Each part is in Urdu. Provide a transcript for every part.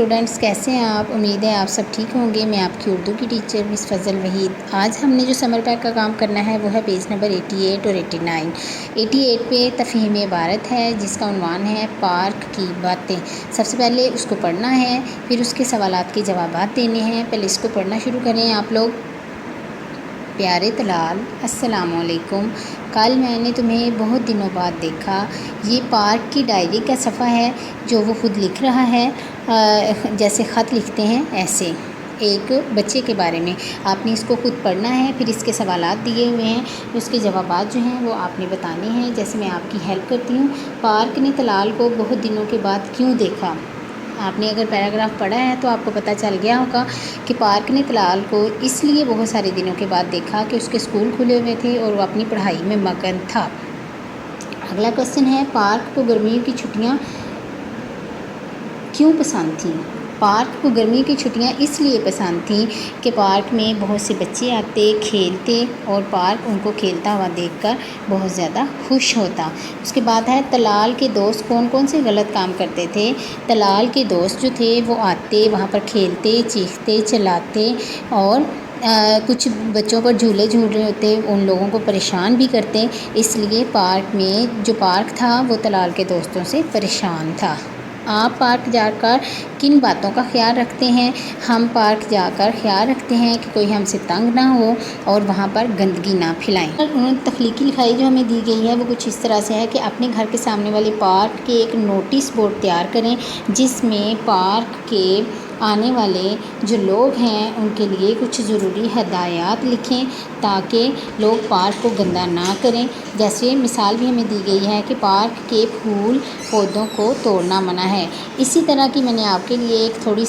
اسٹوڈنٹس، کیسے ہیں آپ؟ امید ہے آپ سب ٹھیک ہوں گے۔ میں آپ کی اردو کی ٹیچر مس فضل وحید۔ آج ہم نے جو سمر پیک کا کام کرنا ہے وہ ہے پیج نمبر 88 اور 89۔ 88 پہ تفہیم عبارت ہے جس کا عنوان ہے پارک کی باتیں۔ سب سے پہلے اس کو پڑھنا ہے، پھر اس کے سوالات کے جوابات دینے ہیں۔ پہلے اس کو پڑھنا شروع کریں آپ لوگ۔ پیارے طلال، السلام علیکم۔ کل میں نے تمہیں بہت دنوں بعد دیکھا۔ یہ پارک کی ڈائری کا صفحہ ہے جو وہ خود لکھ رہا ہے، جیسے خط لکھتے ہیں ایسے ایک بچے کے بارے میں۔ آپ نے اس کو خود پڑھنا ہے، پھر اس کے سوالات دیے ہوئے ہیں، اس کے جوابات جو ہیں وہ آپ نے بتانے ہیں۔ جیسے میں آپ کی ہیلپ کرتی ہوں۔ پارک نے طلال کو بہت دنوں کے بعد کیوں دیکھا؟ آپ نے اگر پیراگراف پڑھا ہے تو آپ کو پتہ چل گیا ہوگا کہ پارک نے طلال کو اس لیے بہت سارے دنوں کے بعد دیکھا کہ اس کے اسکول کھلے ہوئے تھے اور وہ اپنی پڑھائی میں مگن تھا۔ اگلا کوسچن ہے، پارک کو گرمیوں کی چھٹیاں کیوں پسند تھیں؟ پارک کو گرمیوں کی چھٹیاں اس لیے پسند تھیں کہ پارک میں بہت سے بچے آتے، کھیلتے اور پارک ان کو کھیلتا ہوا دیکھ کر بہت زیادہ خوش ہوتا۔ اس کے بعد ہے، طلال کے دوست کون کون سے غلط کام کرتے تھے؟ طلال کے دوست جو تھے وہ آتے، وہاں پر کھیلتے، چیختے، چلاتے اور کچھ بچوں پر جھولے جھول رہے ہوتے، ان لوگوں کو پریشان بھی کرتے۔ اس لیے پارک میں جو پارک تھا وہ طلال کے دوستوں سے پریشان تھا۔ آپ پارک جا کر کن باتوں کا خیال رکھتے ہیں؟ ہم پارک جا کر خیال رکھتے ہیں کہ کوئی ہم سے تنگ نہ ہو اور وہاں پر گندگی نہ پھیلائیں۔ تخلیقی لکھائی جو ہمیں دی گئی ہے وہ کچھ اس طرح سے ہے کہ اپنے گھر کے سامنے والے پارک کے ایک نوٹس بورڈ تیار کریں جس میں پارک کے آنے والے جو لوگ ہیں ان کے لیے کچھ ضروری ہدایات لکھیں تاکہ لوگ پارک کو گندا نہ کریں۔ جیسے مثال بھی ہمیں دی گئی ہے کہ پارک کے پھول پودوں کو توڑنا منع ہے۔ اسی طرح کی میں نے آپ کے لیے ایک تھوڑے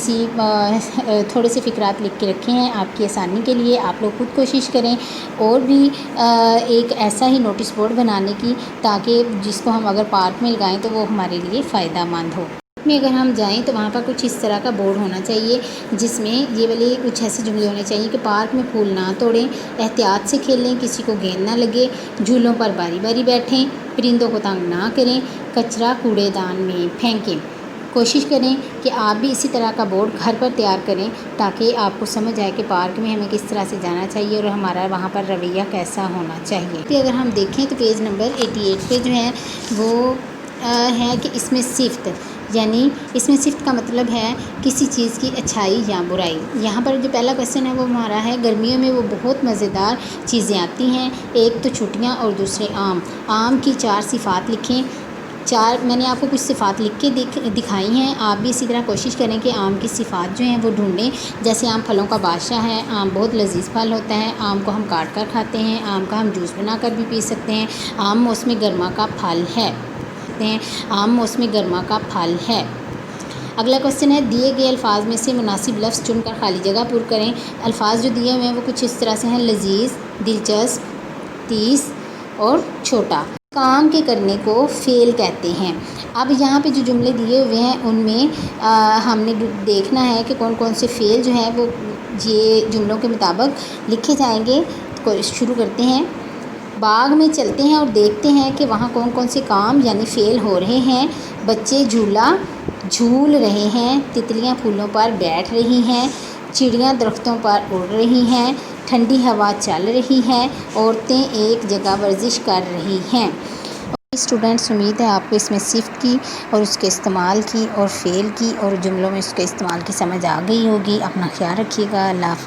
سے فقرات لکھ کے رکھے ہیں آپ کی آسانی کے لیے۔ آپ لوگ خود کوشش کریں اور بھی ایک ایسا ہی نوٹس بورڈ بنانے کی، تاکہ جس کو ہم اگر پارک میں لگائیں تو وہ ہمارے لیے فائدہ مند ہو۔ میں اگر ہم جائیں تو وہاں پر کچھ اس طرح کا بورڈ ہونا چاہیے جس میں یہ والے کچھ ایسے جملے ہونے چاہیے کہ پارک میں پھول نہ توڑیں، احتیاط سے کھیلیں، کسی کو گیند نہ لگے، جھولوں پر باری باری بیٹھیں، پرندوں کو تنگ نہ کریں، کچرا کوڑے دان میں پھینکیں۔ کوشش کریں کہ آپ بھی اسی طرح کا بورڈ گھر پر تیار کریں تاکہ آپ کو سمجھ آئے کہ پارک میں ہمیں کس طرح سے جانا چاہیے اور ہمارا وہاں پر رویہ کیسا ہونا چاہیے۔ کہ اگر ہم دیکھیں تو پیج نمبر 88 پہ جو ہے وہ ہے کہ اس میں صفت، یعنی اس میں صفت کا مطلب ہے کسی چیز کی اچھائی یا برائی۔ یہاں پر جو پہلا کوسچن ہے وہ ہمارا ہے، گرمیوں میں وہ بہت مزیدار چیزیں آتی ہیں، ایک تو چھٹیاں اور دوسرے آم۔ آم کی 4 صفات لکھیں۔ میں نے آپ کو کچھ صفات لکھ کے دکھائی ہیں، آپ بھی اسی طرح کوشش کریں کہ آم کی صفات جو ہیں وہ ڈھونڈیں۔ جیسے آم پھلوں کا بادشاہ ہے، آم بہت لذیذ پھل ہوتا ہے، آم کو ہم کاٹ کر کھاتے ہیں، آم کا ہم جوس بنا کر بھی پی سکتے ہیں، آم موسم گرما کا پھل ہے، آم موسم گرما کا پھل ہے۔ اگلا کوسچن ہے، دیے گئے الفاظ میں سے مناسب لفظ چن کر خالی جگہ پر کریں۔ الفاظ جو دیے ہوئے ہیں وہ کچھ اس طرح سے ہیں، لذیذ، دلچسپ، تیز اور چھوٹا۔ کام کے کرنے کو فعل کہتے ہیں۔ اب یہاں پہ جو جملے دیے ہوئے ہیں ان میں ہم نے دیکھنا ہے کہ کون کون سے فعل جو ہیں وہ یہ جملوں کے مطابق لکھے جائیں گے۔ شروع کرتے ہیں۔ باغ میں چلتے ہیں اور دیکھتے ہیں کہ وہاں کون کون سے کام یعنی فعل ہو رہے ہیں۔ بچے جھولا جھول رہے ہیں، تتلیاں پھولوں پر بیٹھ رہی ہیں، چڑیاں درختوں پر اڑ رہی ہیں، ٹھنڈی ہوا چل رہی ہے، عورتیں ایک جگہ ورزش کر رہی ہیں۔ اسٹوڈنٹس، امید ہے آپ کو اس میں صفت کی اور اس کے استعمال کی اور فعل کی اور جملوں میں اس کے استعمال کی سمجھ آ گئی ہوگی۔ اپنا خیال رکھیے گا۔ اللہ حافظ۔